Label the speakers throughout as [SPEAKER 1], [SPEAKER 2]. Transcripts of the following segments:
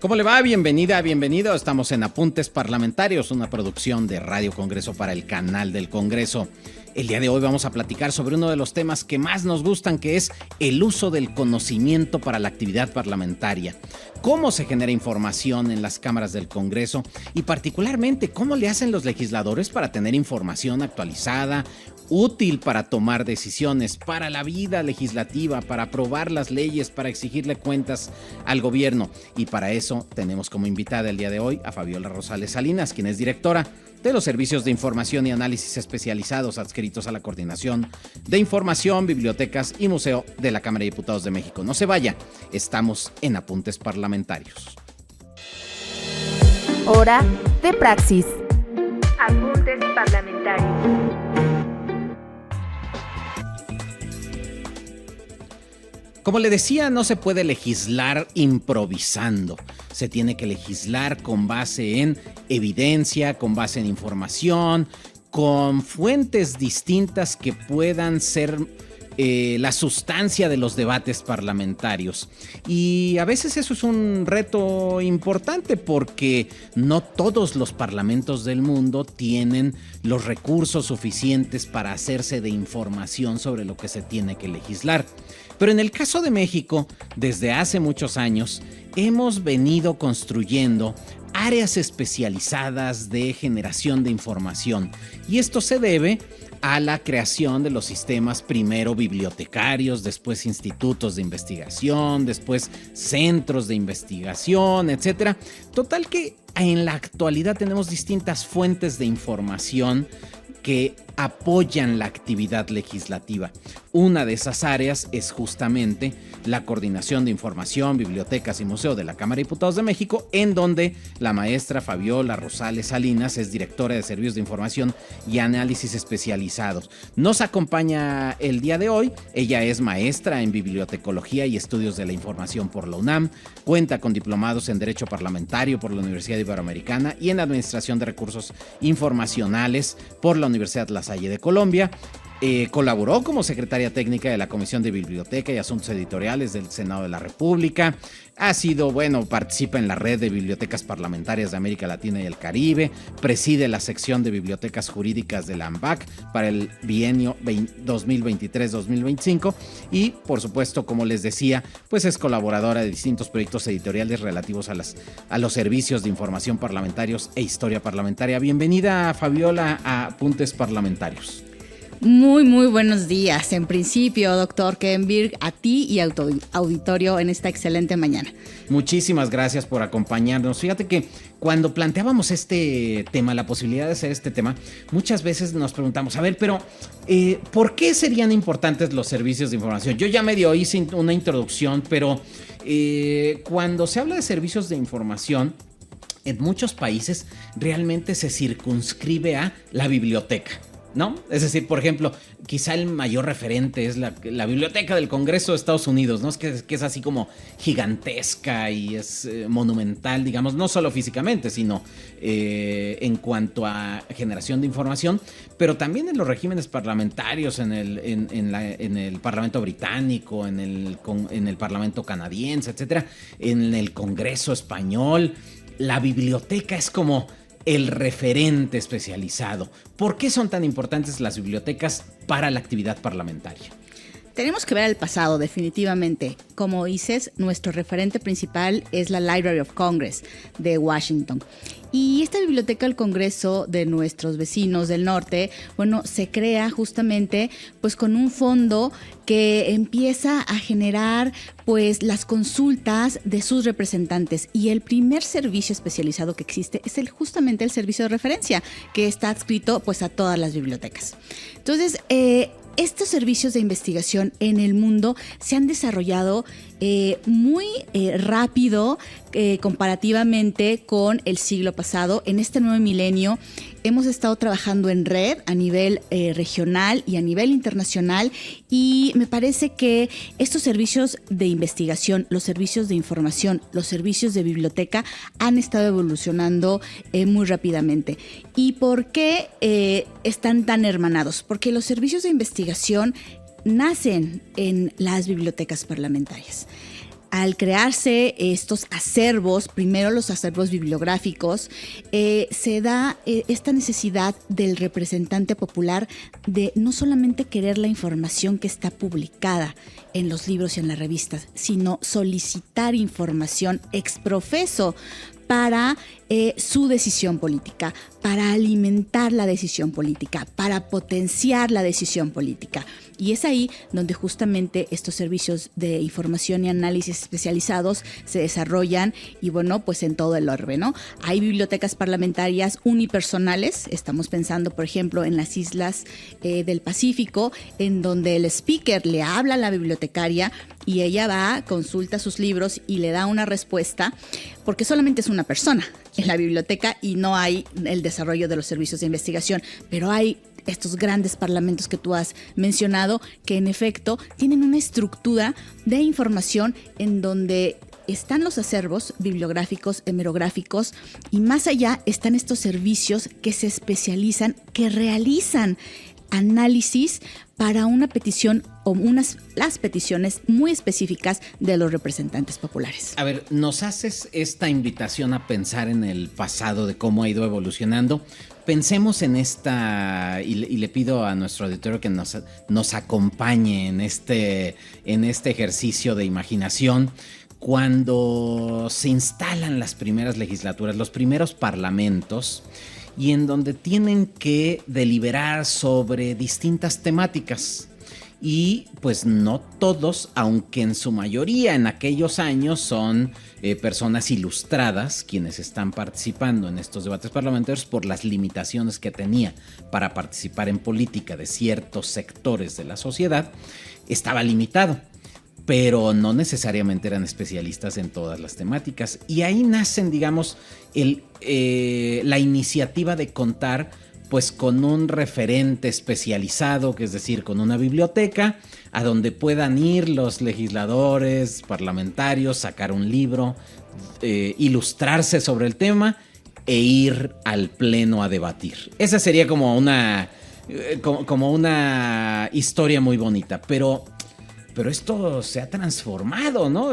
[SPEAKER 1] ¿Cómo le va? Bienvenida, bienvenido. Estamos en Apuntes Parlamentarios, una producción de Radio Congreso para el canal del Congreso. El día de hoy vamos a platicar sobre uno de los temas que más nos gustan, que es el uso del conocimiento para la actividad parlamentaria. Cómo se genera información en las cámaras del Congreso y particularmente cómo le hacen los legisladores para tener información actualizada, útil para tomar decisiones, para la vida legislativa, para aprobar las leyes, para exigirle cuentas al gobierno. Y para eso tenemos como invitada el día de hoy a Fabiola Rosales Salinas, quien es directora de los Servicios de Información y Análisis Especializados adscritos a la Coordinación de Información, Bibliotecas y Museo de la Cámara de Diputados de México. No se vaya, estamos en Apuntes Parlamentarios.
[SPEAKER 2] Hora de praxis.
[SPEAKER 3] Apuntes Parlamentarios.
[SPEAKER 1] Como le decía, no se puede legislar improvisando. Se tiene que legislar con base en evidencia, con base en información, con fuentes distintas que puedan ser la sustancia de los debates parlamentarios. Y a veces eso es un reto importante porque no todos los parlamentos del mundo tienen los recursos suficientes para hacerse de información sobre lo que se tiene que legislar. Pero en el caso de México, desde hace muchos años, hemos venido construyendo áreas especializadas de generación de información. Y esto se debe a la creación de los sistemas primero bibliotecarios, después institutos de investigación, después centros de investigación, etc. Total que en la actualidad tenemos distintas fuentes de información que apoyan la actividad legislativa. Una de esas áreas es justamente la Coordinación de Información, Bibliotecas y Museo de la Cámara de Diputados de México, en donde la maestra Fabiola Rosales Salinas es directora de Servicios de Información y Análisis Especializados. Nos acompaña el día de hoy. Ella es maestra en Bibliotecología y Estudios de la Información por la UNAM, cuenta con diplomados en Derecho Parlamentario por la Universidad Iberoamericana y en Administración de Recursos Informacionales por la Universidad La Salle de Colombia. Colaboró como secretaria técnica de la Comisión de Biblioteca y Asuntos Editoriales del Senado de la República. Participa en la red de bibliotecas parlamentarias de América Latina y el Caribe. Preside la sección de bibliotecas jurídicas de la AMBAC para el bienio 2023-2025. Y, por supuesto, como les decía, pues es colaboradora de distintos proyectos editoriales relativos a los servicios de información parlamentarios e historia parlamentaria. Bienvenida, Fabiola, a Apuntes Parlamentarios.
[SPEAKER 4] Muy buenos días. En principio, doctor Kenberg, a ti y a tu auditorio en esta excelente mañana.
[SPEAKER 1] Muchísimas gracias por acompañarnos. Fíjate que cuando planteábamos este tema, la posibilidad de hacer este tema, muchas veces nos preguntamos, ¿por qué serían importantes los servicios de información? Yo ya medio hice una introducción, pero cuando se habla de servicios de información, en muchos países realmente se circunscribe a la biblioteca, ¿no? Es decir, por ejemplo, quizá el mayor referente es la Biblioteca del Congreso de Estados Unidos, ¿no? Es que es así como gigantesca y es monumental, digamos, no solo físicamente, sino en cuanto a generación de información, pero también en los regímenes parlamentarios, en el Parlamento británico, en el Parlamento canadiense, etcétera, en el Congreso español. La biblioteca es como el referente especializado. ¿Por qué son tan importantes las bibliotecas para la actividad parlamentaria?
[SPEAKER 4] Tenemos que ver al pasado, definitivamente. Como dices, nuestro referente principal es la Library of Congress de Washington. Y esta biblioteca del Congreso de nuestros vecinos del norte, se crea justamente pues con un fondo que empieza a generar pues las consultas de sus representantes. Y el primer servicio especializado que existe es justamente el servicio de referencia, que está adscrito pues a todas las bibliotecas. Entonces, estos servicios de investigación en el mundo se han desarrollado muy rápido comparativamente con el siglo pasado. En este nuevo milenio hemos estado trabajando en red a nivel regional y a nivel internacional, y me parece que estos servicios de investigación, los servicios de información, los servicios de biblioteca han estado evolucionando muy rápidamente. ¿Y por qué están tan hermanados? Porque los servicios de investigación nacen en las bibliotecas parlamentarias. al crearse estos acervos, primero los acervos bibliográficos, se da esta necesidad del representante popular de no solamente querer la información que está publicada en los libros y en las revistas, sino solicitar información ex profeso para su decisión política, para alimentar la decisión política, para potenciar la decisión política. Y es ahí donde justamente estos servicios de información y análisis especializados se desarrollan y bueno, pues en todo el orbe, ¿no? Hay bibliotecas parlamentarias unipersonales, estamos pensando por ejemplo en las islas del Pacífico, en donde el speaker le habla a la bibliotecaria y ella va, consulta sus libros y le da una respuesta, porque solamente es una persona en la biblioteca y no hay el desarrollo de los servicios de investigación, pero hay estos grandes parlamentos que tú has mencionado que en efecto tienen una estructura de información en donde están los acervos bibliográficos, hemerográficos y más allá están estos servicios que se especializan, que realizan análisis para una petición o las peticiones muy específicas de los representantes populares.
[SPEAKER 1] A ver, nos haces esta invitación a pensar en el pasado, de cómo ha ido evolucionando. Pensemos en esta, y le pido a nuestro auditorio que nos acompañe en este ejercicio de imaginación. Cuando se instalan las primeras legislaturas, los primeros parlamentos, y en donde tienen que deliberar sobre distintas temáticas. Y pues no todos, aunque en su mayoría en aquellos años son personas ilustradas quienes están participando en estos debates parlamentarios por las limitaciones que tenía para participar en política de ciertos sectores de la sociedad, estaba limitado. Pero no necesariamente eran especialistas en todas las temáticas. Y ahí nacen, digamos, la iniciativa de contar pues con un referente especializado, que es decir, con una biblioteca a donde puedan ir los legisladores, parlamentarios, sacar un libro, ilustrarse sobre el tema e ir al pleno a debatir. Esa sería como una historia muy bonita, pero esto se ha transformado, ¿no?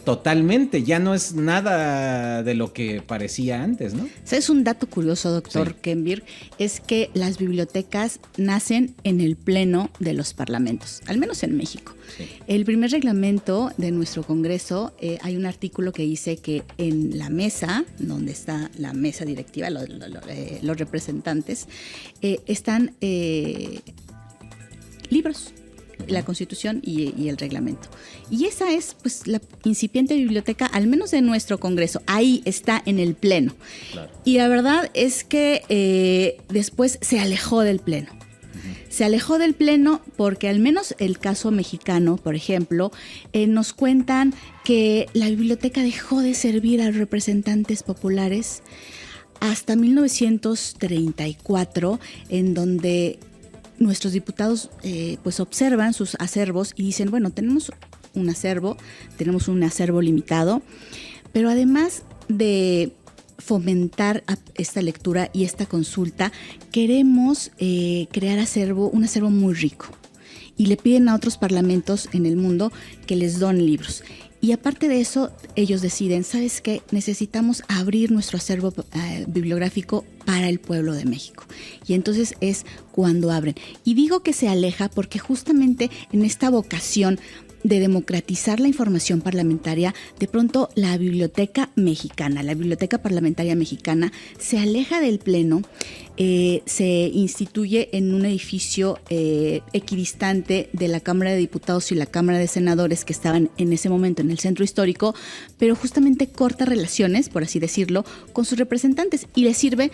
[SPEAKER 1] Totalmente, ya no es nada de lo que parecía antes, ¿no?
[SPEAKER 4] ¿Sabes un dato curioso, doctor
[SPEAKER 1] Sí.
[SPEAKER 4] Kembir? Es que las bibliotecas nacen en el pleno de los parlamentos, al menos en México.
[SPEAKER 1] Sí.
[SPEAKER 4] El primer reglamento de nuestro Congreso, hay un artículo que dice que en la mesa, donde está la mesa directiva, los representantes, están libros, la Constitución y el reglamento. Y esa es pues la incipiente biblioteca, al menos de nuestro Congreso. Ahí está en el pleno.
[SPEAKER 1] Claro.
[SPEAKER 4] Y la verdad es que después se alejó del pleno. Se alejó del pleno porque al menos el caso mexicano, por ejemplo, nos cuentan que la biblioteca dejó de servir a los representantes populares hasta 1934, en donde nuestros diputados pues observan sus acervos y dicen, bueno, tenemos un acervo limitado, pero además de fomentar esta lectura y esta consulta, queremos crear un acervo muy rico. Y le piden a otros parlamentos en el mundo que les donen libros. Y aparte de eso, ellos deciden, ¿sabes qué? Necesitamos abrir nuestro acervo bibliográfico para el pueblo de México. Y entonces es cuando abren. Y digo que se aleja porque justamente en esta vocación de democratizar la información parlamentaria, de pronto la biblioteca parlamentaria mexicana, se aleja del pleno, se instituye en un edificio equidistante de la Cámara de Diputados y la Cámara de Senadores que estaban en ese momento en el centro histórico, pero justamente corta relaciones, por así decirlo, con sus representantes y les sirve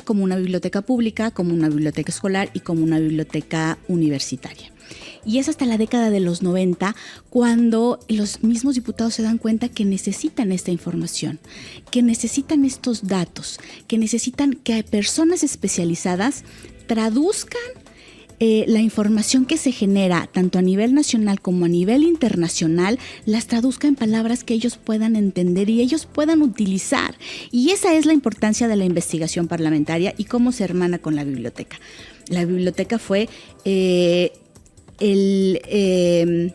[SPEAKER 4] como una biblioteca pública, como una biblioteca escolar y como una biblioteca universitaria. Y es hasta la década de los 90 cuando los mismos diputados se dan cuenta que necesitan esta información, que necesitan estos datos, que necesitan que personas especializadas traduzcan la información que se genera tanto a nivel nacional como a nivel internacional, las traduzca en palabras que ellos puedan entender y ellos puedan utilizar. Y esa es la importancia de la investigación parlamentaria y cómo se hermana con la biblioteca. La biblioteca fue el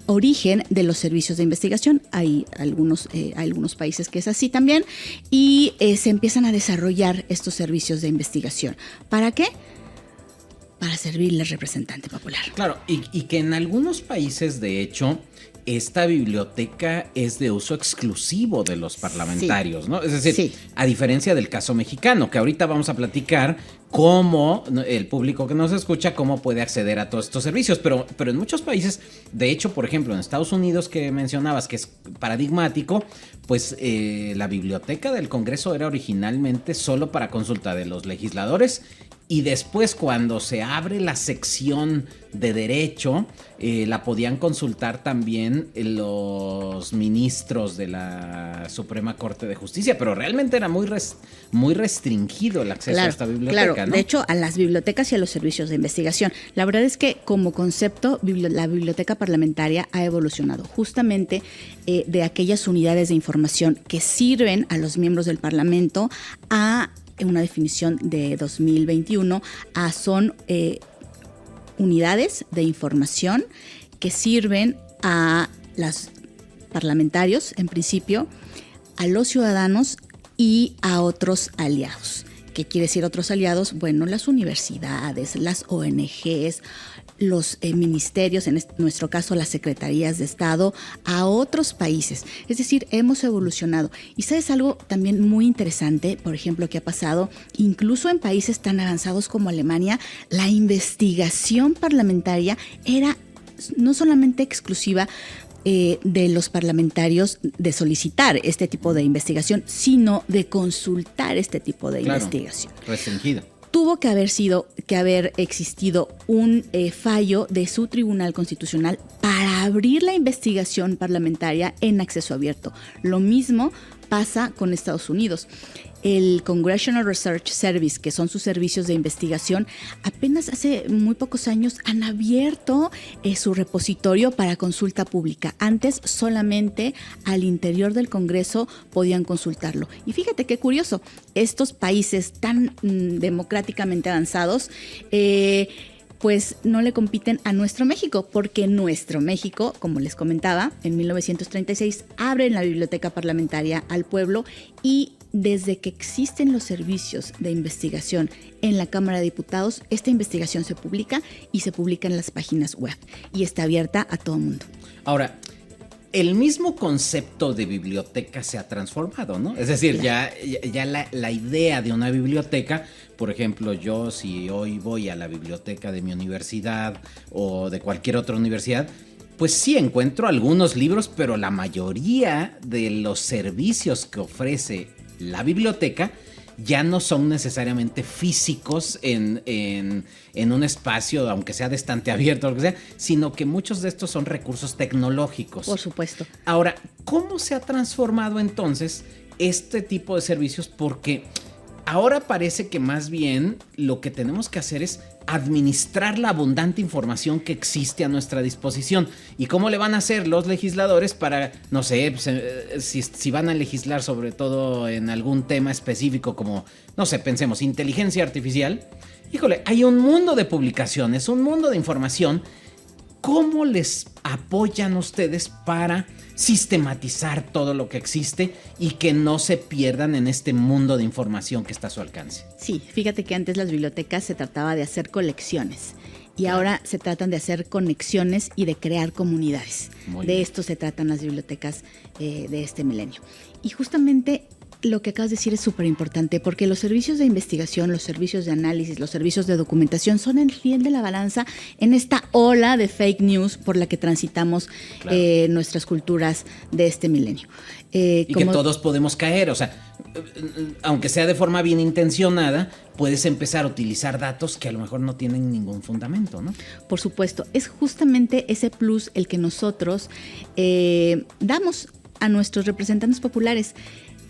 [SPEAKER 4] origen de los servicios de investigación. Hay algunos países que es así también, y se empiezan a desarrollar estos servicios de investigación. ¿Para qué? Para servirle al representante popular.
[SPEAKER 1] Claro, y que en algunos países, de hecho, esta biblioteca es de uso exclusivo de los parlamentarios, ¿no? Es decir, a diferencia del caso mexicano, que ahorita vamos a platicar cómo el público que nos escucha, cómo puede acceder a todos estos servicios, pero en muchos países, de hecho, por ejemplo, en Estados Unidos, que mencionabas que es paradigmático, pues la biblioteca del Congreso era originalmente solo para consulta de los legisladores. Y después, cuando se abre la sección de derecho, la podían consultar también los ministros de la Suprema Corte de Justicia, pero realmente era muy restringido el acceso a esta biblioteca,
[SPEAKER 4] claro,
[SPEAKER 1] ¿no?
[SPEAKER 4] De hecho, a las bibliotecas y a los servicios de investigación. La verdad es que como concepto, la biblioteca parlamentaria ha evolucionado justamente de aquellas unidades de información que sirven a los miembros del Parlamento a una definición de 2021, son unidades de información que sirven a los parlamentarios, en principio, a los ciudadanos y a otros aliados. ¿Qué quiere decir otros aliados? Bueno, las universidades, las ONGs, los ministerios, en nuestro caso las secretarías de Estado, a otros países. Es decir, hemos evolucionado. Y ¿sabes algo también muy interesante, por ejemplo, que ha pasado? Incluso en países tan avanzados como Alemania, la investigación parlamentaria era no solamente exclusiva de los parlamentarios de solicitar este tipo de investigación, sino de consultar este tipo de investigación.
[SPEAKER 1] Restringida.
[SPEAKER 4] Tuvo que haber existido un fallo de su Tribunal Constitucional para abrir la investigación parlamentaria en acceso abierto. Lo mismo pasa con Estados Unidos. El Congressional Research Service, que son sus servicios de investigación, apenas hace muy pocos años han abierto su repositorio para consulta pública. Antes solamente al interior del Congreso podían consultarlo. Y fíjate qué curioso, estos países tan democráticamente avanzados, pues no le compiten a nuestro México, porque nuestro México, como les comentaba, en 1936 abren la biblioteca parlamentaria al pueblo, y desde que existen los servicios de investigación en la Cámara de Diputados, esta investigación se publica y se publica en las páginas web y está abierta a todo el mundo.
[SPEAKER 1] Ahora, el mismo concepto de biblioteca se ha transformado, ¿no? Es decir, ya la idea de una biblioteca, por ejemplo, yo si hoy voy a la biblioteca de mi universidad o de cualquier otra universidad, pues sí encuentro algunos libros, pero la mayoría de los servicios que ofrece la biblioteca ya no son necesariamente físicos en un espacio, aunque sea de estante abierto o lo que sea, sino que muchos de estos son recursos tecnológicos.
[SPEAKER 4] Por supuesto.
[SPEAKER 1] Ahora, ¿cómo se ha transformado entonces este tipo de servicios? Porque ahora parece que más bien lo que tenemos que hacer es administrar la abundante información que existe a nuestra disposición. ¿Y cómo le van a hacer los legisladores para, no sé, si van a legislar sobre todo en algún tema específico como, no sé, pensemos, inteligencia artificial? Híjole, hay un mundo de publicaciones, un mundo de información. ¿Cómo les apoyan ustedes para sistematizar todo lo que existe y que no se pierdan en este mundo de información que está a su alcance?
[SPEAKER 4] Sí, fíjate que antes las bibliotecas se trataba de hacer colecciones y ahora se tratan de hacer conexiones y de crear comunidades. De esto se tratan las bibliotecas de este milenio. Y justamente lo que acabas de decir es súper importante, porque los servicios de investigación, los servicios de análisis, los servicios de documentación son el fiel de la balanza en esta ola de fake news por la que transitamos nuestras culturas de este milenio.
[SPEAKER 1] Y que todos podemos caer, o sea, aunque sea de forma bien intencionada, puedes empezar a utilizar datos que a lo mejor no tienen ningún fundamento, ¿no?
[SPEAKER 4] Por supuesto, es justamente ese plus el que nosotros damos a nuestros representantes populares,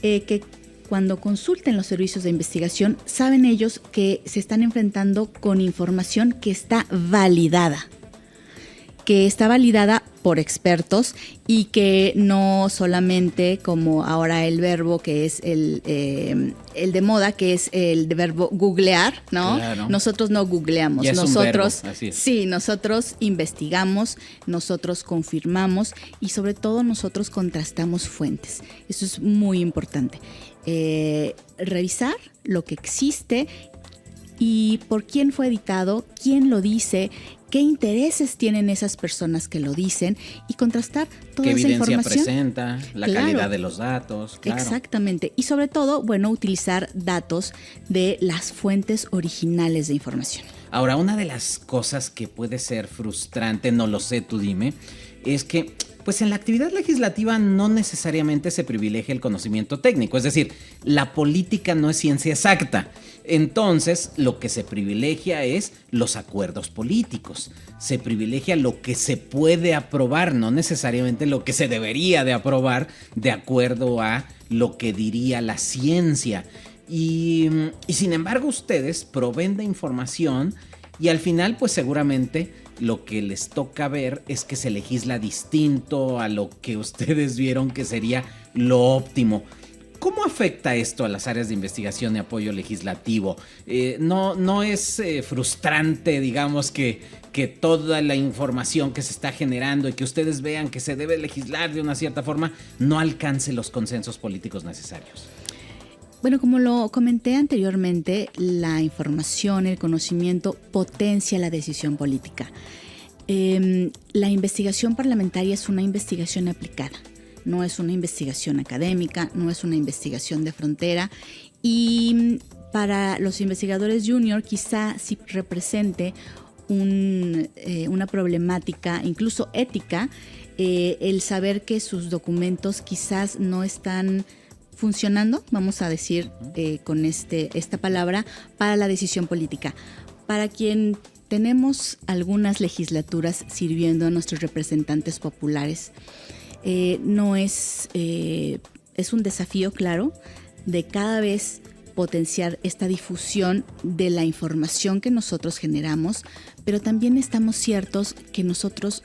[SPEAKER 4] que cuando consulten los servicios de investigación, saben ellos que se están enfrentando con información que está validada. que está validada por expertos y que no solamente como ahora el verbo que es el de moda, que es el de verbo googlear, ¿no?
[SPEAKER 1] Claro.
[SPEAKER 4] Nosotros no googleamos,
[SPEAKER 1] Ya es
[SPEAKER 4] nosotros,
[SPEAKER 1] un verbo, así es.
[SPEAKER 4] sí, nosotros investigamos, nosotros confirmamos y sobre todo nosotros contrastamos fuentes. Eso es muy importante. Revisar lo que existe y por quién fue editado, quién lo dice, qué intereses tienen esas personas que lo dicen y contrastar toda
[SPEAKER 1] ¿Qué
[SPEAKER 4] esa
[SPEAKER 1] evidencia
[SPEAKER 4] información.
[SPEAKER 1] presenta? La
[SPEAKER 4] Claro.
[SPEAKER 1] calidad de los datos. Claro.
[SPEAKER 4] Exactamente. Y sobre todo, bueno, utilizar datos de las fuentes originales de información.
[SPEAKER 1] Ahora, una de las cosas que puede ser frustrante, no lo sé, tú dime, es que pues en la actividad legislativa no necesariamente se privilegia el conocimiento técnico, es decir, la política no es ciencia exacta. Entonces, lo que se privilegia es los acuerdos políticos. Se privilegia lo que se puede aprobar, no necesariamente lo que se debería de aprobar de acuerdo a lo que diría la ciencia. Y sin embargo, ustedes proveen de información y al final, pues seguramente lo que les toca ver es que se legisla distinto a lo que ustedes vieron que sería lo óptimo. ¿Cómo afecta esto a las áreas de investigación y apoyo legislativo? ¿No es frustrante, digamos, que toda la información que se está generando y que ustedes vean que se debe legislar de una cierta forma no alcance los consensos políticos necesarios?
[SPEAKER 4] Bueno, como lo comenté anteriormente, la información, el conocimiento potencia la decisión política. La investigación parlamentaria es una investigación aplicada, no es una investigación académica, no es una investigación de frontera y para los investigadores junior quizá sí represente una problemática, incluso ética, el saber que sus documentos quizás no están funcionando, vamos a decir con esta palabra, para la decisión política. Para quien tenemos algunas legislaturas sirviendo a nuestros representantes populares, es un desafío, claro, de cada vez potenciar esta difusión de la información que nosotros generamos, pero también estamos ciertos que en nosotros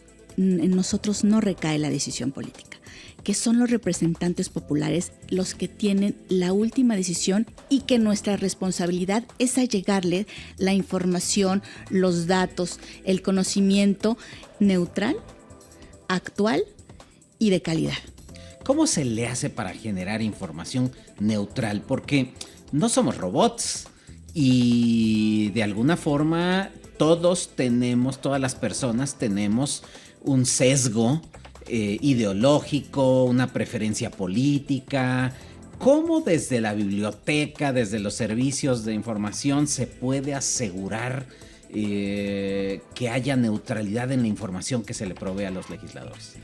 [SPEAKER 4] no recae la decisión política, que son los representantes populares los que tienen la última decisión y que nuestra responsabilidad es allegarle la información, los datos, el conocimiento neutral, actual y de calidad.
[SPEAKER 1] ¿Cómo se le hace para generar información neutral? Porque no somos robots y de alguna forma todas las personas tenemos un sesgo ideológico, una preferencia política. ¿Cómo desde la biblioteca, desde los servicios de información se puede asegurar que haya neutralidad en la información que se le provee a los legisladores?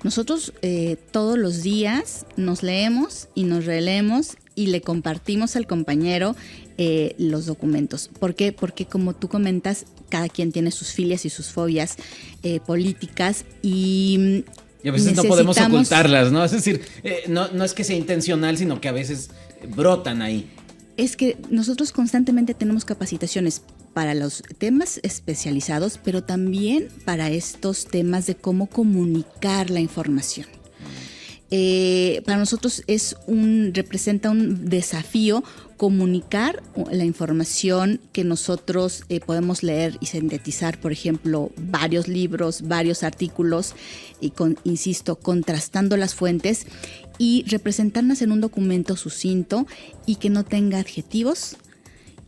[SPEAKER 4] Nosotros todos los días nos leemos y nos releemos y le compartimos al compañero los documentos. ¿Por qué? Porque como tú comentas, cada quien tiene sus filias y sus fobias políticas y
[SPEAKER 1] a veces no podemos ocultarlas, ¿no? Es decir, no es que sea intencional, sino que a veces brotan ahí.
[SPEAKER 4] Es que nosotros constantemente tenemos capacitaciones para los temas especializados, pero también para estos temas de cómo comunicar la información. Para nosotros representa un desafío comunicar la información que nosotros podemos leer y sintetizar, por ejemplo, varios libros, varios artículos, y insisto, contrastando las fuentes y representarlas en un documento sucinto y que no tenga adjetivos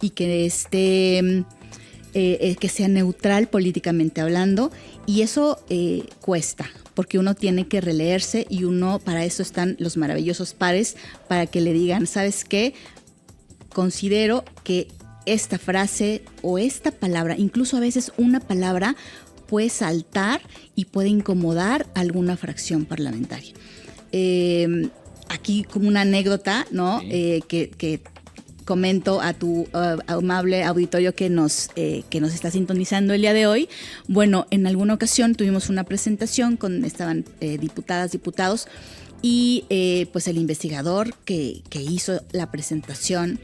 [SPEAKER 4] y que que sea neutral políticamente hablando, y eso cuesta, porque uno tiene que releerse y para eso están los maravillosos pares, para que le digan, ¿sabes qué? Considero que esta frase o esta palabra, incluso a veces una palabra, puede saltar y puede incomodar a alguna fracción parlamentaria. Aquí como una anécdota, ¿no? Sí. Que comento a tu amable auditorio que nos está sintonizando el día de hoy. Bueno, en alguna ocasión tuvimos una presentación estaban diputadas, diputados, y pues el investigador que hizo la presentación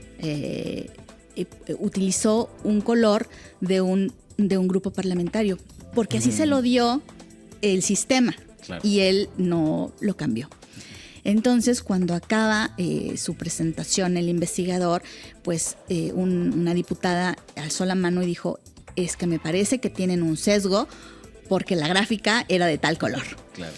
[SPEAKER 4] utilizó un color de un grupo parlamentario, porque así se lo dio el sistema. Claro. Y él no lo cambió. Entonces, cuando acaba su presentación, el investigador, pues una diputada alzó la mano y dijo, es que me parece que tienen un sesgo porque la gráfica era de tal color. Claro.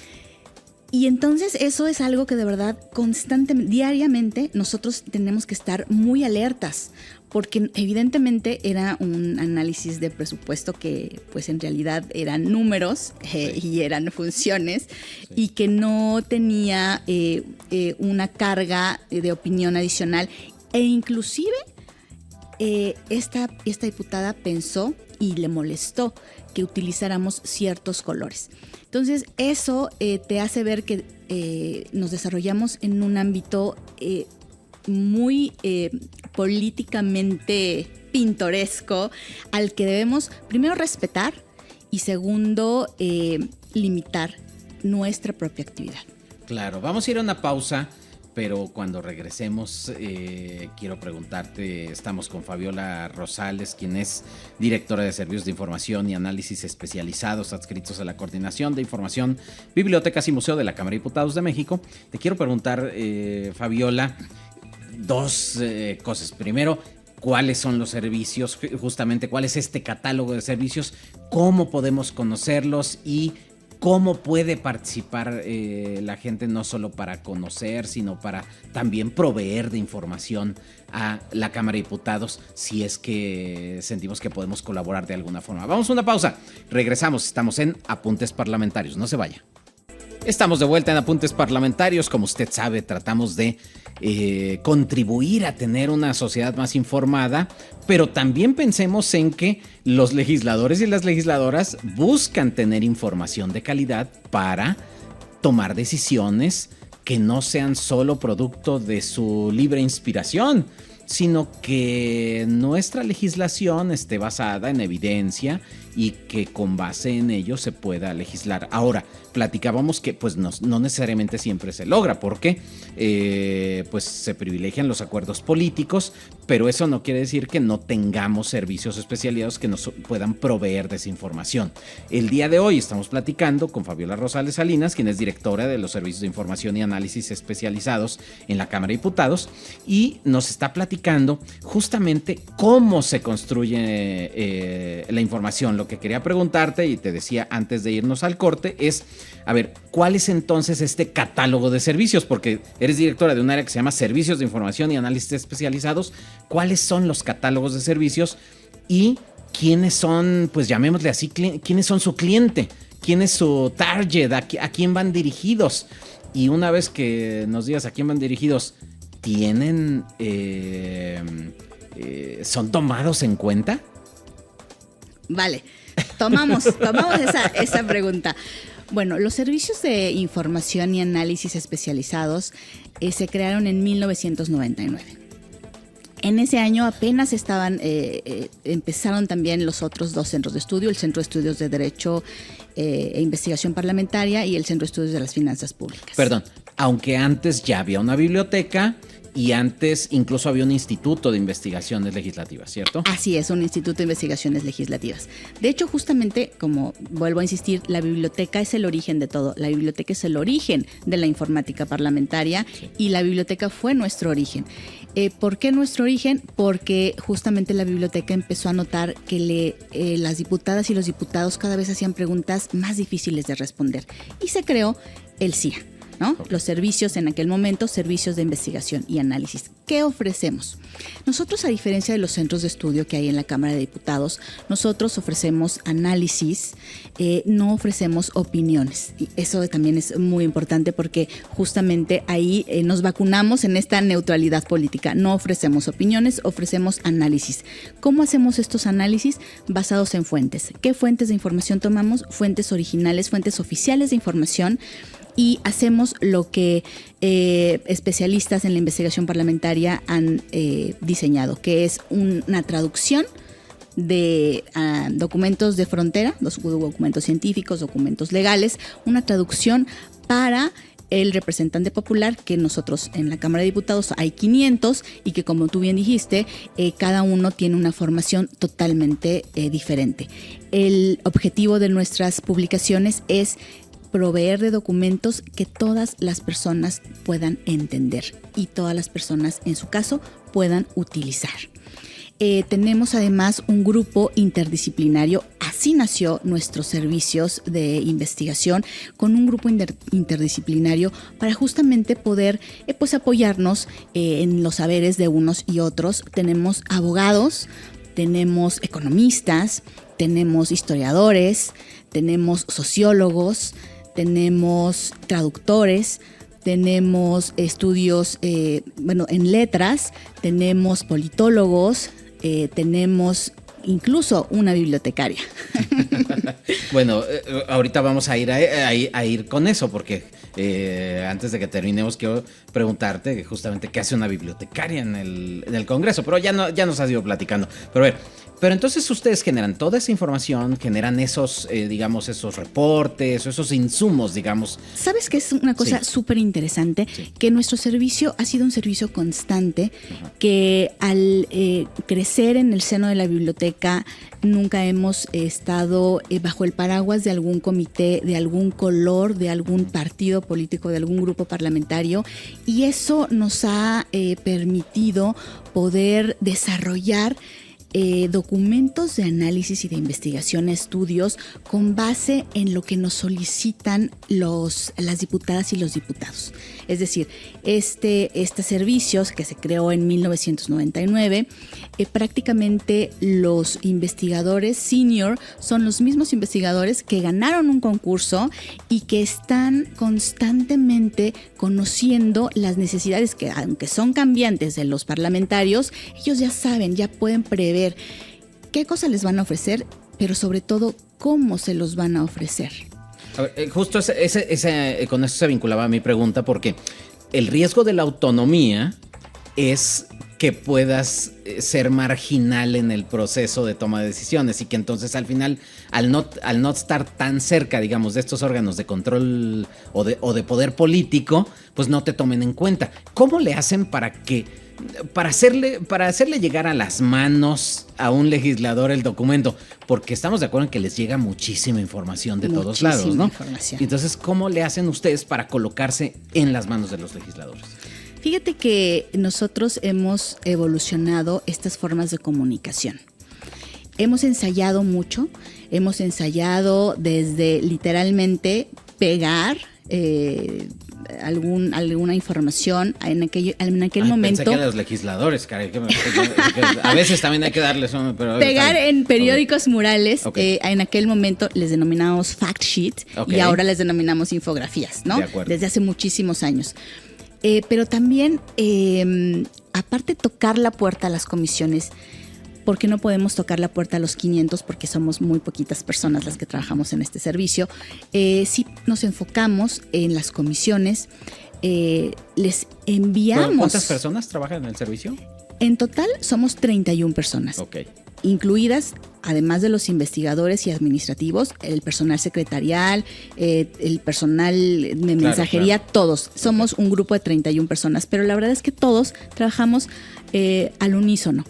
[SPEAKER 4] Y entonces eso es algo que de verdad constantemente, diariamente, nosotros tenemos que estar muy alertas, porque evidentemente era un análisis de presupuesto que pues en realidad eran números y eran funciones y que no tenía una carga de opinión adicional. E inclusive esta diputada pensó y le molestó que utilizáramos ciertos colores. Entonces eso te hace ver que nos desarrollamos en un ámbito muy políticamente pintoresco al que debemos primero respetar y segundo limitar nuestra propia actividad.
[SPEAKER 1] Claro, vamos a ir a una pausa, pero cuando regresemos quiero preguntarte, estamos con Fabiola Rosales, quien es directora de Servicios de Información y Análisis Especializados adscritos a la Coordinación de Información, Bibliotecas y Museo de la Cámara de Diputados de México. Te quiero preguntar, Fabiola, dos cosas. Primero, ¿cuáles son los servicios? Justamente, ¿cuál es este catálogo de servicios? ¿Cómo podemos conocerlos? Y ¿cómo puede participar la gente no solo para conocer, sino para también proveer de información a la Cámara de Diputados si es que sentimos que podemos colaborar de alguna forma? Vamos a una pausa. Regresamos. Estamos en Apuntes Parlamentarios. No se vaya. Estamos de vuelta en Apuntes Parlamentarios. Como usted sabe, tratamos de contribuir a tener una sociedad más informada, pero también pensemos en que los legisladores y las legisladoras buscan tener información de calidad para tomar decisiones que no sean solo producto de su libre inspiración, sino que nuestra legislación esté basada en evidencia y que con base en ello se pueda legislar. Ahora, platicábamos que pues no necesariamente siempre se logra porque pues se privilegian los acuerdos políticos, pero eso no quiere decir que no tengamos servicios especializados que nos puedan proveer de esa información. El día de hoy estamos platicando con Fabiola Rosales Salinas, quien es directora de los Servicios de Información y Análisis Especializados en la Cámara de Diputados, y nos está platicando justamente cómo se construye la información. Lo que quería preguntarte, y te decía antes de irnos al corte, es, a ver, ¿cuál es entonces este catálogo de servicios? Porque eres directora de un área que se llama Servicios de Información y Análisis Especializados. ¿Cuáles son los catálogos de servicios y quiénes son, pues llamémosle así, quiénes son su cliente? ¿Quién es su target? ¿A quién van dirigidos? Y una vez que nos digas a quién van dirigidos, ¿tienen, son tomados en cuenta?
[SPEAKER 4] Vale, tomamos esa pregunta. Bueno, los servicios de información y análisis especializados se crearon en 1999. En ese año apenas empezaron también los otros dos centros de estudio, el Centro de Estudios de Derecho e Investigación Parlamentaria y el Centro de Estudios de las Finanzas Públicas.
[SPEAKER 1] Perdón, aunque antes ya había una biblioteca y antes incluso había un instituto de investigaciones legislativas, ¿cierto?
[SPEAKER 4] Así es, un instituto de investigaciones legislativas. De hecho, justamente, como vuelvo a insistir, la biblioteca es el origen de todo. La biblioteca es el origen de la informática parlamentaria, sí. Y la biblioteca fue nuestro origen. ¿Por qué nuestro origen? Porque justamente la biblioteca empezó a notar que las diputadas y los diputados cada vez hacían preguntas más difíciles de responder. Y se creó el CIA, ¿no? Okay. Los servicios en aquel momento, servicios de investigación y análisis. ¿Qué ofrecemos? Nosotros, a diferencia de los centros de estudio que hay en la Cámara de Diputados, nosotros ofrecemos análisis, no ofrecemos opiniones. Y eso también es muy importante porque justamente ahí nos vacunamos en esta neutralidad política. No ofrecemos opiniones, ofrecemos análisis. ¿Cómo hacemos estos análisis? Basados en fuentes. ¿Qué fuentes de información tomamos? Fuentes originales, fuentes oficiales de información. Y hacemos lo que especialistas en la investigación parlamentaria han diseñado, que es una traducción de documentos de frontera, documentos científicos, documentos legales, una traducción para el representante popular, que nosotros en la Cámara de Diputados hay 500 y que, como tú bien dijiste, cada uno tiene una formación totalmente diferente. El objetivo de nuestras publicaciones es proveer de documentos que todas las personas puedan entender y todas las personas, en su caso, puedan utilizar. Tenemos además un grupo interdisciplinario, así nació nuestros servicios de investigación, con un grupo interdisciplinario para justamente poder pues apoyarnos en los saberes de unos y otros. Tenemos abogados, tenemos economistas, tenemos historiadores, tenemos sociólogos, tenemos traductores, tenemos estudios en letras, tenemos politólogos, tenemos incluso una bibliotecaria.
[SPEAKER 1] Bueno, ahorita vamos a ir con eso, porque antes de que terminemos quiero preguntarte justamente qué hace una bibliotecaria en el Congreso, pero ya nos has ido platicando. Pero a ver, pero entonces ustedes generan toda esa información, generan esos, esos reportes, esos insumos, digamos.
[SPEAKER 4] ¿Sabes qué es una cosa súper interesante? Sí. Que nuestro servicio ha sido un servicio constante, que al crecer en el seno de la biblioteca nunca hemos estado bajo el paraguas de algún comité, de algún color, de algún partido político, de algún grupo parlamentario, y eso nos ha permitido poder desarrollar documentos de análisis y de investigación, estudios con base en lo que nos solicitan las diputadas y los diputados. Es decir, este servicio que se creó en 1999, prácticamente los investigadores senior son los mismos investigadores que ganaron un concurso y que están constantemente conociendo las necesidades que, aunque son cambiantes de los parlamentarios, ellos ya saben, ya pueden prever qué cosas les van a ofrecer, pero sobre todo cómo se los van a ofrecer.
[SPEAKER 1] A ver, justo con eso se vinculaba a mi pregunta, porque el riesgo de la autonomía es que puedas ser marginal en el proceso de toma de decisiones y que entonces al final, al no estar tan cerca, digamos, de estos órganos de control o de poder político, pues no te tomen en cuenta. ¿Cómo le hacen para hacerle llegar a las manos a un legislador el documento? Porque estamos de acuerdo en que les llega muchísima información de todos lados, ¿no? Entonces, ¿cómo le hacen ustedes para colocarse en las manos de los legisladores?
[SPEAKER 4] Fíjate que nosotros hemos evolucionado estas formas de comunicación. Hemos ensayado mucho, hemos ensayado desde literalmente pegar alguna información en aquel momento.
[SPEAKER 1] Pensé que a los legisladores, caray, a veces también hay que darles pero
[SPEAKER 4] pegar en periódicos murales. En aquel momento les denominamos fact sheet y ahora les denominamos infografías, ¿no? Desde hace muchísimos años. Pero también, aparte de tocar la puerta a las comisiones, porque no podemos tocar la puerta a los 500 porque somos muy poquitas personas las que trabajamos en este servicio, sí nos enfocamos en las comisiones, les enviamos...
[SPEAKER 1] ¿Cuántas personas trabajan en el servicio?
[SPEAKER 4] En total somos 31 personas. Incluidas, además de los investigadores y administrativos, el personal secretarial, el personal de mensajería, todos. Somos un grupo de 31 personas, pero la verdad es que todos trabajamos al unísono.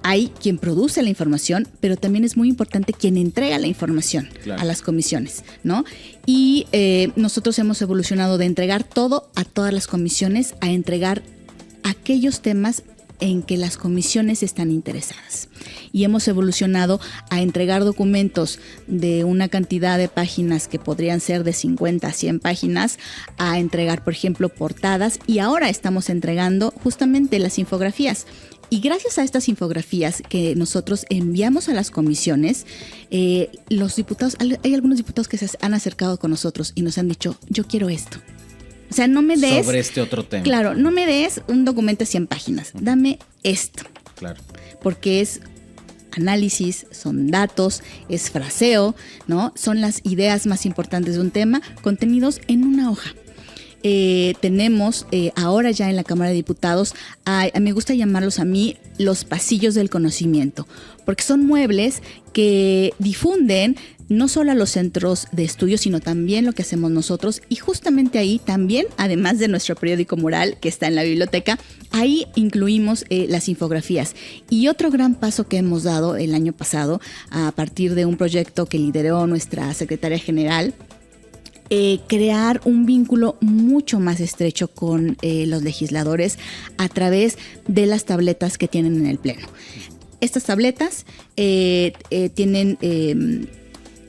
[SPEAKER 4] Hay quien produce la información, pero también es muy importante quien entrega la información a las comisiones, ¿no? Y nosotros hemos evolucionado de entregar todo a todas las comisiones a entregar aquellos temas en que las comisiones están interesadas. Y hemos evolucionado a entregar documentos de una cantidad de páginas que podrían ser de 50 a 100 páginas, a entregar, por ejemplo, portadas, y ahora estamos entregando justamente las infografías. Y gracias a estas infografías que nosotros enviamos a las comisiones, los diputados, hay algunos diputados que se han acercado con nosotros y nos han dicho, yo quiero esto. O sea, no me des...
[SPEAKER 1] Sobre este otro tema.
[SPEAKER 4] Claro, no me des un documento de 100 páginas, dame esto.
[SPEAKER 1] Claro.
[SPEAKER 4] Porque es análisis, son datos, es fraseo, ¿no? Son las ideas más importantes de un tema contenidos en una hoja. tenemos ahora ya en la Cámara de Diputados, me gusta llamarlos a mí los pasillos del conocimiento, porque son muebles que difunden no solo a los centros de estudio, sino también lo que hacemos nosotros. Y justamente ahí también, además de nuestro periódico mural que está en la biblioteca, ahí incluimos las infografías. Y otro gran paso que hemos dado el año pasado, a partir de un proyecto que lideró nuestra secretaria general, crear un vínculo mucho más estrecho con los legisladores a través de las tabletas que tienen en el Pleno. Estas tabletas tienen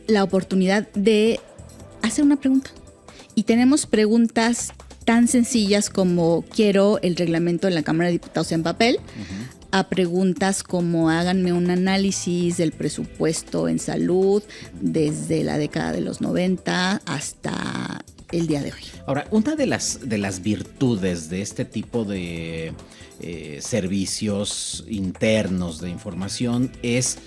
[SPEAKER 4] la oportunidad de hacer una pregunta. Y tenemos preguntas tan sencillas como quiero el reglamento de la Cámara de Diputados en papel, a preguntas como háganme un análisis del presupuesto en salud desde la década de los 90 hasta el día de hoy.
[SPEAKER 1] Ahora, una de las virtudes de este tipo de servicios internos de información es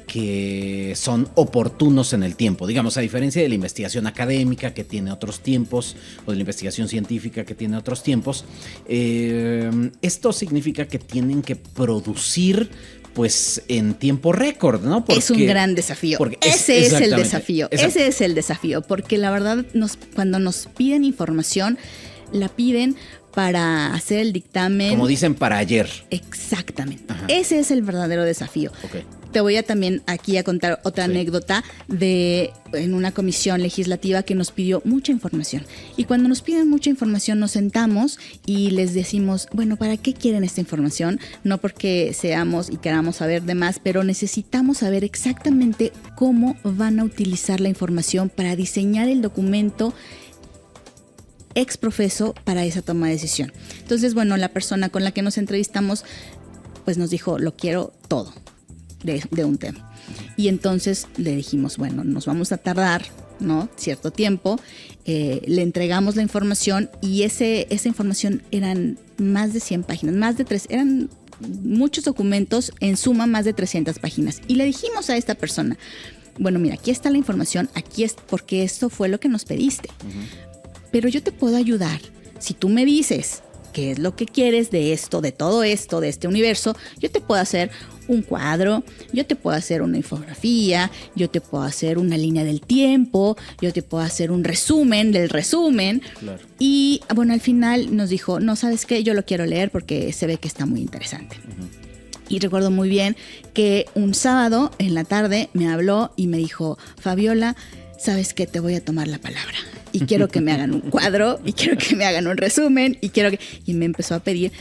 [SPEAKER 1] que son oportunos en el tiempo. Digamos, a diferencia de la investigación académica que tiene otros tiempos, o de la investigación científica que tiene otros tiempos, esto significa que tienen que producir pues en tiempo récord, ¿no?
[SPEAKER 4] Porque es un gran desafío. Ese es el desafío. Ese es el desafío, porque la verdad cuando nos piden información, la piden para hacer el dictamen.
[SPEAKER 1] Como dicen, para ayer.
[SPEAKER 4] Exactamente. Ajá. Ese es el verdadero desafío.
[SPEAKER 1] Okay.
[SPEAKER 4] Te voy a también aquí a contar otra anécdota en una comisión legislativa que nos pidió mucha información. Y cuando nos piden mucha información nos sentamos y les decimos, bueno, ¿para qué quieren esta información? No porque seamos y queramos saber de más, pero necesitamos saber exactamente cómo van a utilizar la información para diseñar el documento ex profeso para esa toma de decisión. Entonces, bueno, la persona con la que nos entrevistamos pues nos dijo, lo quiero todo de un tema. Y entonces le dijimos, bueno, nos vamos a tardar, ¿no? Cierto tiempo, le entregamos la información y esa información eran más de 100 páginas, eran muchos documentos, en suma más de 300 páginas. Y le dijimos a esta persona, bueno, mira, aquí está la información, aquí es porque esto fue lo que nos pediste. Pero yo te puedo ayudar. Si tú me dices qué es lo que quieres de esto, de todo esto, de este universo, yo te puedo hacer un cuadro, yo te puedo hacer una infografía, yo te puedo hacer una línea del tiempo, yo te puedo hacer un resumen del resumen. Claro. Y bueno, al final nos dijo, no, ¿sabes qué? Yo lo quiero leer porque se ve que está muy interesante. Y recuerdo muy bien que un sábado en la tarde me habló y me dijo, Fabiola, ¿sabes qué? Te voy a tomar la palabra. Y quiero que me hagan un cuadro, y quiero que me hagan un resumen, y me empezó a pedir,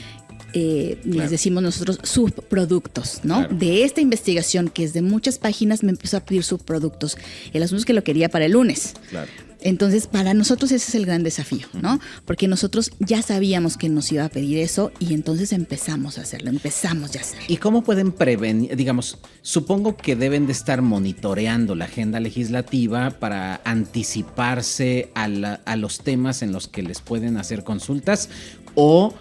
[SPEAKER 4] les decimos nosotros, subproductos, ¿no? Claro. De esta investigación, que es de muchas páginas, me empezó a pedir subproductos. El asunto es que lo quería para el lunes. Claro. Entonces, para nosotros ese es el gran desafío, ¿no? Porque nosotros ya sabíamos que nos iba a pedir eso y entonces empezamos a hacerlo, empezamos ya a hacerlo.
[SPEAKER 1] ¿Y cómo pueden prevenir? Digamos, supongo que deben de estar monitoreando la agenda legislativa para anticiparse a los temas en los que les pueden hacer consultas o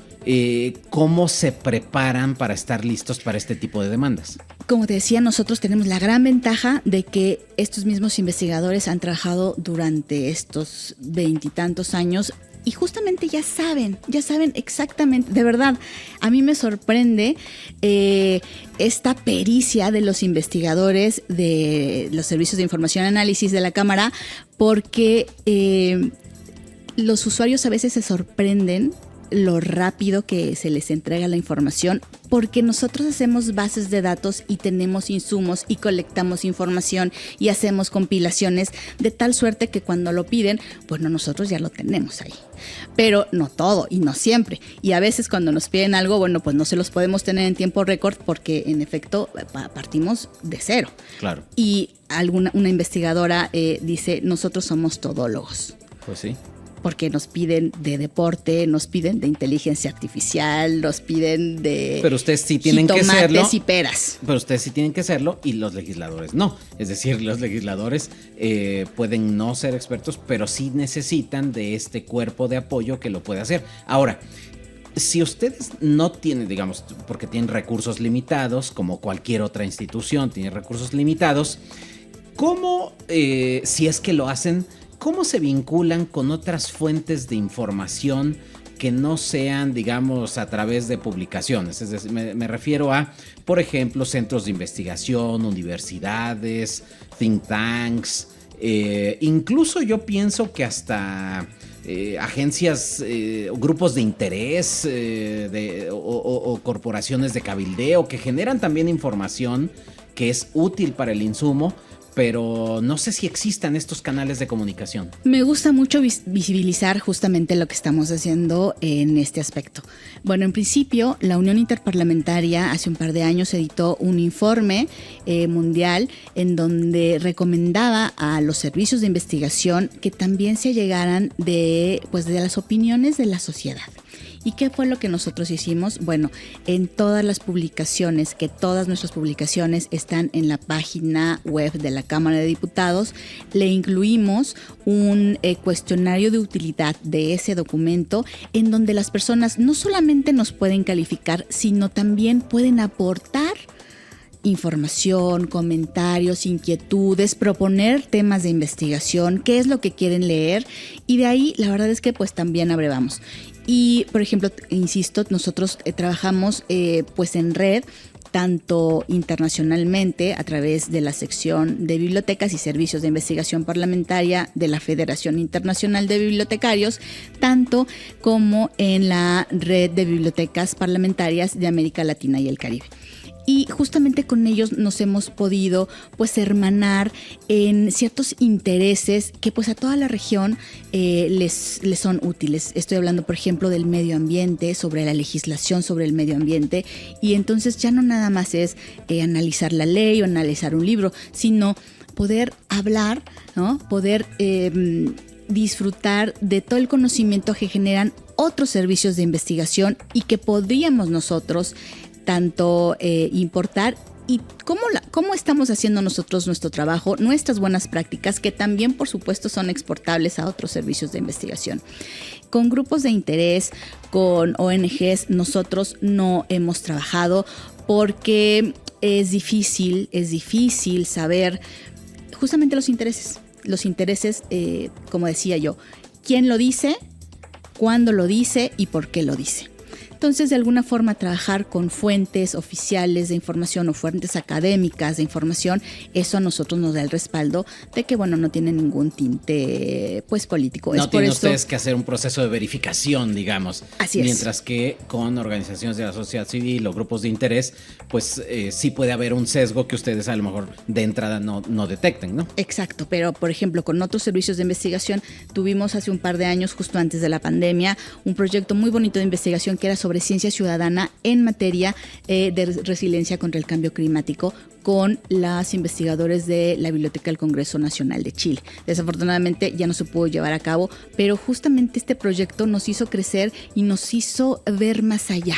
[SPEAKER 1] cómo se preparan para estar listos para este tipo de demandas.
[SPEAKER 4] Como te decía, nosotros tenemos la gran ventaja de que estos mismos investigadores han trabajado durante estos 20 y tantos años y justamente ya saben exactamente, de verdad, a mí me sorprende esta pericia de los investigadores de los servicios de información y análisis de la Cámara, porque los usuarios a veces se sorprenden lo rápido que se les entrega la información, porque nosotros hacemos bases de datos y tenemos insumos y colectamos información y hacemos compilaciones de tal suerte que cuando lo piden, bueno, nosotros ya lo tenemos ahí. Pero no todo y no siempre. Y a veces cuando nos piden algo, bueno, pues no se los podemos tener en tiempo récord porque en efecto partimos de cero.
[SPEAKER 1] Claro.
[SPEAKER 4] Y una investigadora dice, nosotros somos todólogos.
[SPEAKER 1] Pues sí.
[SPEAKER 4] Porque nos piden de deporte, nos piden de inteligencia artificial, nos piden de
[SPEAKER 1] pero ustedes sí tienen que serlo,
[SPEAKER 4] y peras.
[SPEAKER 1] Pero ustedes sí tienen que hacerlo y los legisladores no. Es decir, los legisladores pueden no ser expertos, pero sí necesitan de este cuerpo de apoyo que lo puede hacer. Ahora, si ustedes no tienen, digamos, porque tienen recursos limitados, como cualquier otra institución tiene recursos limitados, ¿cómo, si es que lo hacen, ¿cómo se vinculan con otras fuentes de información que no sean, digamos, a través de publicaciones? Es decir, me refiero a, por ejemplo, centros de investigación, universidades, think tanks, incluso yo pienso que hasta agencias, grupos de interés o corporaciones de cabildeo que generan también información que es útil para el insumo, pero no sé si existan estos canales de comunicación.
[SPEAKER 4] Me gusta mucho visibilizar justamente lo que estamos haciendo en este aspecto. Bueno, en principio, la Unión Interparlamentaria hace un par de años editó un informe mundial en donde recomendaba a los servicios de investigación que también se allegaran de las opiniones de la sociedad. ¿Y qué fue lo que nosotros hicimos? Bueno, en todas las publicaciones, que todas nuestras publicaciones están en la página web de la Cámara de Diputados, le incluimos un cuestionario de utilidad de ese documento en donde las personas no solamente nos pueden calificar, sino también pueden aportar información, comentarios, inquietudes, proponer temas de investigación, qué es lo que quieren leer, y de ahí la verdad es que pues también abrevamos. Y por ejemplo, insisto, nosotros trabajamos pues en red, tanto internacionalmente a través de la sección de bibliotecas y servicios de investigación parlamentaria de la Federación Internacional de Bibliotecarios, tanto como en la red de bibliotecas parlamentarias de América Latina y el Caribe. Y justamente con ellos nos hemos podido pues hermanar en ciertos intereses que pues a toda la región les son útiles. Estoy hablando, por ejemplo, del medio ambiente, sobre la legislación sobre el medio ambiente, y entonces ya no nada más es analizar la ley o analizar un libro, sino poder hablar, ¿no? Poder disfrutar de todo el conocimiento que generan otros servicios de investigación y que podríamos nosotros tanto importar, y cómo estamos haciendo nosotros nuestro trabajo, nuestras buenas prácticas, que también por supuesto son exportables a otros servicios de investigación. Con grupos de interés, con ONGs, nosotros no hemos trabajado porque es difícil saber justamente los intereses, como decía yo, quién lo dice, cuándo lo dice y por qué lo dice. Entonces, de alguna forma, trabajar con fuentes oficiales de información o fuentes académicas de información, eso a nosotros nos da el respaldo de que, bueno, no tiene ningún tinte, pues, político.
[SPEAKER 1] No tienen ustedes que hacer un proceso de verificación, digamos.
[SPEAKER 4] Así es.
[SPEAKER 1] Mientras que con organizaciones de la sociedad civil o grupos de interés, pues sí puede haber un sesgo que ustedes a lo mejor de entrada no detecten, ¿no?
[SPEAKER 4] Exacto, pero por ejemplo, con otros servicios de investigación, tuvimos hace un par de años, justo antes de la pandemia, un proyecto muy bonito de investigación que era sobre ciencia ciudadana en materia de resiliencia contra el cambio climático, con los investigadores de la Biblioteca del Congreso Nacional de Chile. Desafortunadamente ya no se pudo llevar a cabo, pero justamente este proyecto nos hizo crecer y nos hizo ver más allá,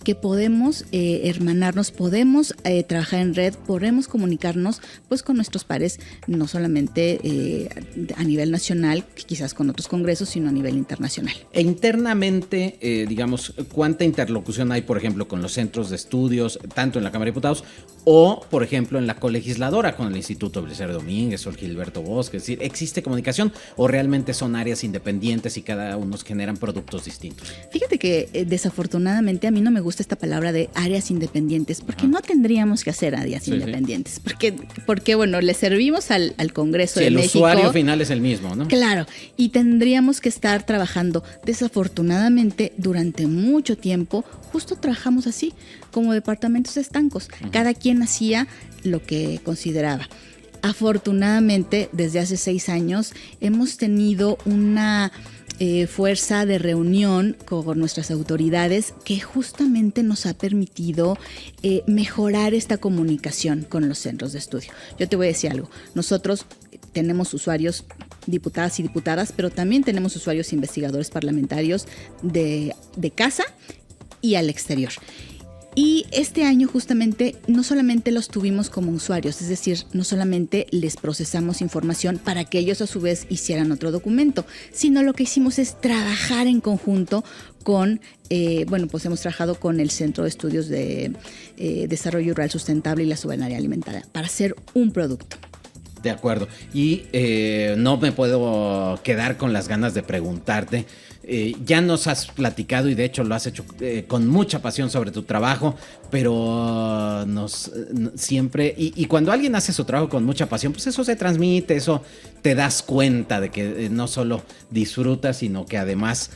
[SPEAKER 4] que podemos hermanarnos, podemos trabajar en red, podemos comunicarnos pues con nuestros pares, no solamente a nivel nacional, quizás con otros congresos, sino a nivel internacional.
[SPEAKER 1] E internamente, digamos, ¿cuánta interlocución hay, por ejemplo, con los centros de estudios, tanto en la Cámara de Diputados o, por ejemplo, en la colegisladora con el Instituto Belisario Domínguez o el Gilberto Bosque? Es decir, ¿existe comunicación o realmente son áreas independientes y cada uno generan productos distintos?
[SPEAKER 4] Fíjate que desafortunadamente a mí no me gusta esta palabra de áreas independientes, porque no tendríamos que hacer áreas independientes, porque bueno, le servimos al Congreso de México.
[SPEAKER 1] El usuario final es el mismo, ¿no?
[SPEAKER 4] Claro, y tendríamos que estar trabajando. Desafortunadamente, durante mucho tiempo, justo trabajamos así, como departamentos estancos. Cada quien hacía lo que consideraba. Afortunadamente, desde hace 6 años, hemos tenido una fuerza de reunión con nuestras autoridades que justamente nos ha permitido mejorar esta comunicación con los centros de estudio. Yo te voy a decir algo, nosotros tenemos usuarios, diputadas y diputadas, pero también tenemos usuarios investigadores parlamentarios de casa y al exterior. Y este año justamente no solamente los tuvimos como usuarios, es decir, no solamente les procesamos información para que ellos a su vez hicieran otro documento, sino lo que hicimos es trabajar en conjunto con, pues hemos trabajado con el Centro de Estudios de Desarrollo Rural Sustentable y la Soberanía Alimentaria para hacer un producto.
[SPEAKER 1] De acuerdo. Y no me puedo quedar con las ganas de preguntarte. Ya nos has platicado y de hecho lo has hecho con mucha pasión sobre tu trabajo, pero siempre, y cuando alguien hace su trabajo con mucha pasión, pues eso se transmite, eso te das cuenta de que no solo disfrutas, sino que además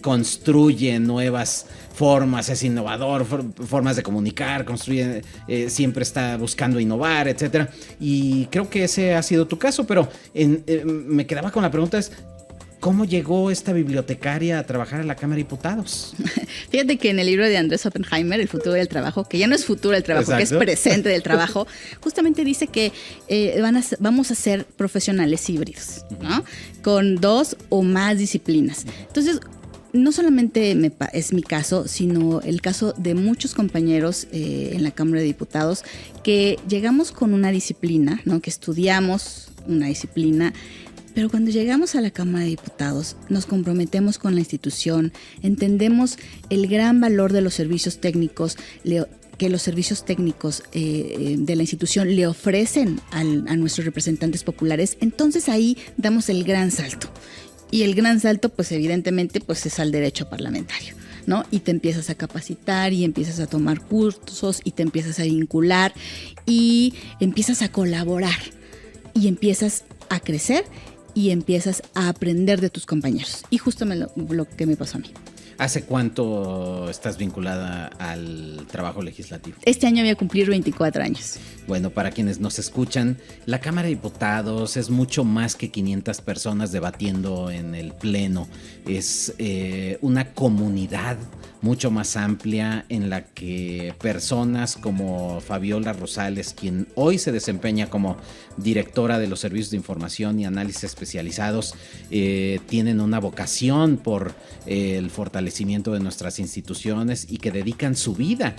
[SPEAKER 1] construye nuevas formas, es innovador, formas de comunicar, construye, siempre está buscando innovar, etcétera. Y creo que ese ha sido tu caso, pero me quedaba con la pregunta ¿cómo llegó esta bibliotecaria a trabajar en la Cámara de Diputados?
[SPEAKER 4] Fíjate que en el libro de Andrés Oppenheimer, El futuro del trabajo, que ya no es futuro del trabajo, exacto, que es presente del trabajo, justamente dice que vamos a ser profesionales híbridos, ¿no? Con 2 o más disciplinas. Entonces, no solamente es mi caso, sino el caso de muchos compañeros en la Cámara de Diputados que llegamos con una disciplina, ¿no? Que estudiamos una disciplina, pero cuando llegamos a la Cámara de Diputados nos comprometemos con la institución, entendemos el gran valor de los servicios técnicos, que los servicios técnicos de la institución le ofrecen a nuestros representantes populares, entonces ahí damos el gran salto. Y el gran salto, pues evidentemente, pues es al derecho parlamentario, ¿no? Y te empiezas a capacitar y empiezas a tomar cursos y te empiezas a vincular y empiezas a colaborar y empiezas a crecer y empiezas a aprender de tus compañeros. Y justo lo que me pasó a mí.
[SPEAKER 1] ¿Hace cuánto estás vinculada al trabajo legislativo?
[SPEAKER 4] Este año voy a cumplir 24 años.
[SPEAKER 1] Bueno, para quienes nos escuchan, la Cámara de Diputados es mucho más que 500 personas debatiendo en el Pleno. Es una comunidad mucho más amplia en la que personas como Fabiola Rosales, quien hoy se desempeña como directora de los servicios de información y análisis especializados, tienen una vocación por el fortalecimiento de nuestras instituciones y que dedican su vida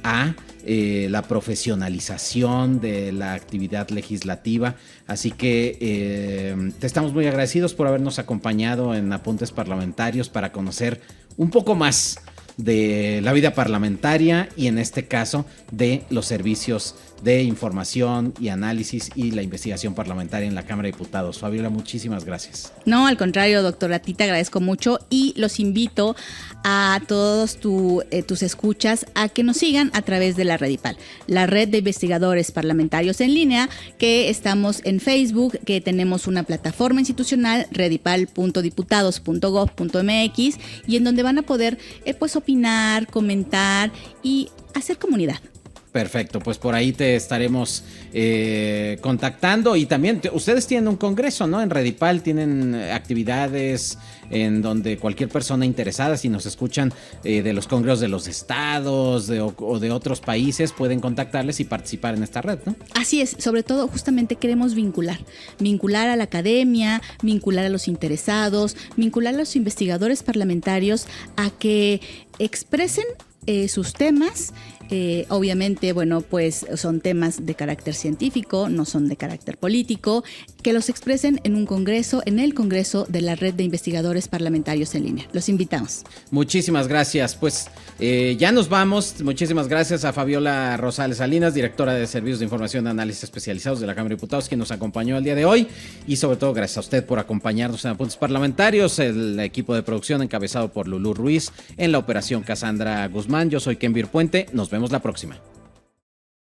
[SPEAKER 1] a la profesionalización de la actividad legislativa. Así que te estamos muy agradecidos por habernos acompañado en Apuntes Parlamentarios para conocer un poco más de la vida parlamentaria y en este caso de los servicios de información y análisis y la investigación parlamentaria en la Cámara de Diputados. Fabiola, muchísimas gracias.
[SPEAKER 4] No, al contrario, doctor, a ti te agradezco mucho y los invito a todos tus escuchas a que nos sigan a través de la Redipal, la red de investigadores parlamentarios en línea, que estamos en Facebook, que tenemos una plataforma institucional, redipal.diputados.gov.mx, y en donde van a poder pues opinar, comentar y hacer comunidad.
[SPEAKER 1] Perfecto, pues por ahí te estaremos contactando y también ustedes tienen un congreso, ¿no? En Redipal tienen actividades en donde cualquier persona interesada, si nos escuchan de los congresos de los estados o de otros países, pueden contactarles y participar en esta red, ¿no?
[SPEAKER 4] Así es, sobre todo justamente queremos vincular a la academia, vincular a los interesados, vincular a los investigadores parlamentarios a que expresen sus temas. Obviamente, bueno, pues son temas de carácter científico, no son de carácter político, que los expresen en el Congreso de la Red de Investigadores Parlamentarios en Línea. Los invitamos.
[SPEAKER 1] Muchísimas gracias. Pues ya nos vamos. Muchísimas gracias a Fabiola Rosales Salinas, directora de Servicios de Información y Análisis Especializados de la Cámara de Diputados, quien nos acompañó el día de hoy. Y sobre todo, gracias a usted por acompañarnos en Apuntes Parlamentarios, el equipo de producción encabezado por Lulú Ruiz, en la operación Cassandra Guzmán. Yo soy Kenvir Puente. Nos vemos la próxima.